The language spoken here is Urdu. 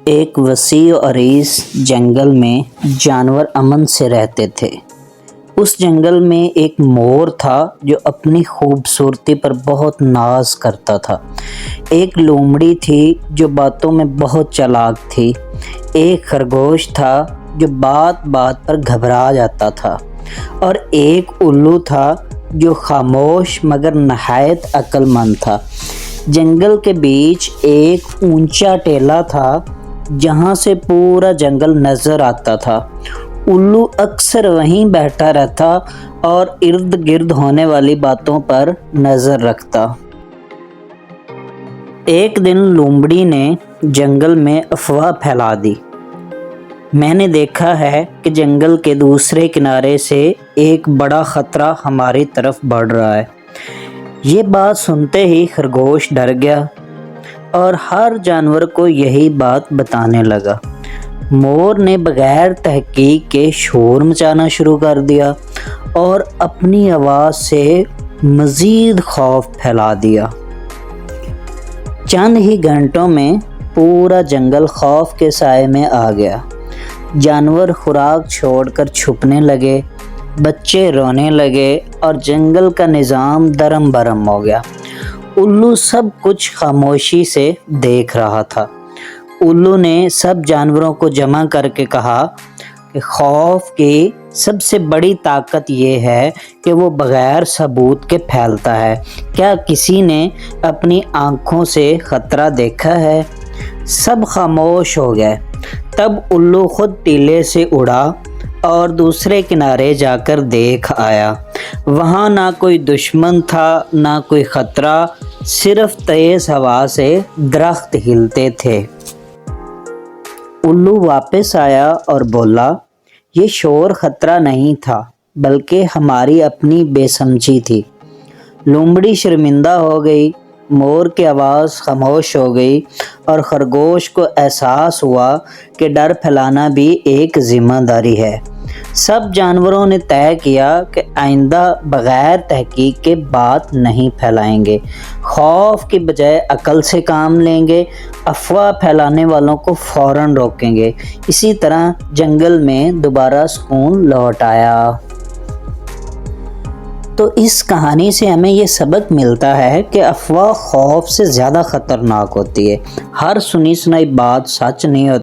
ایک وسیع و عریض جنگل میں جانور امن سے رہتے تھے۔ اس جنگل میں ایک مور تھا جو اپنی خوبصورتی پر بہت ناز کرتا تھا۔ ایک لومڑی تھی جو باتوں میں بہت چالاک تھی۔ ایک خرگوش تھا جو بات بات پر گھبرا جاتا تھا، اور ایک الو تھا جو خاموش مگر نہایت عقل مند تھا۔ جنگل کے بیچ ایک اونچا ٹیلہ تھا جہاں سے پورا جنگل نظر آتا تھا۔ الو اکثر وہیں بیٹھا رہتا اور ارد گرد ہونے والی باتوں پر نظر رکھتا۔ ایک دن لومڑی نے جنگل میں افواہ پھیلا دی، میں نے دیکھا ہے کہ جنگل کے دوسرے کنارے سے ایک بڑا خطرہ ہماری طرف بڑھ رہا ہے۔ یہ بات سنتے ہی خرگوش ڈر گیا اور ہر جانور کو یہی بات بتانے لگا۔ مور نے بغیر تحقیق کے شور مچانا شروع کر دیا اور اپنی آواز سے مزید خوف پھیلا دیا۔ چند ہی گھنٹوں میں پورا جنگل خوف کے سائے میں آ گیا۔ جانور خوراک چھوڑ کر چھپنے لگے، بچے رونے لگے اور جنگل کا نظام درم برم ہو گیا۔ الو سب کچھ خاموشی سے دیکھ رہا تھا۔ الو نے سب جانوروں کو جمع کر کے کہا کہ خوف کی سب سے بڑی طاقت یہ ہے کہ وہ بغیر ثبوت کے پھیلتا ہے۔ کیا کسی نے اپنی آنکھوں سے خطرہ دیکھا ہے؟ سب خاموش ہو گئے۔ تب الو خود ٹیلے سے اڑا اور دوسرے کنارے جا کر دیکھ آیا۔ وہاں نہ کوئی دشمن تھا، نہ کوئی خطرہ، صرف تیز ہوا سے درخت ہلتے تھے۔ الو واپس آیا اور بولا، یہ شور خطرہ نہیں تھا بلکہ ہماری اپنی بے سمجھی تھی۔ لومڑی شرمندہ ہو گئی، مور کی آواز خاموش ہو گئی اور خرگوش کو احساس ہوا کہ ڈر پھیلانا بھی ایک ذمہ داری ہے۔ سب جانوروں نے طے کیا کہ آئندہ بغیر تحقیق کے بات نہیں پھیلائیں گے، خوف کی بجائے عقل سے کام لیں گے، افواہ پھیلانے والوں کو فوراً روکیں گے۔ اسی طرح جنگل میں دوبارہ سکون لوٹ آیا۔ تو اس کہانی سے ہمیں یہ سبق ملتا ہے کہ افواہ خوف سے زیادہ خطرناک ہوتی ہے۔ ہر سنی سنائی بات سچ نہیں ہوتی۔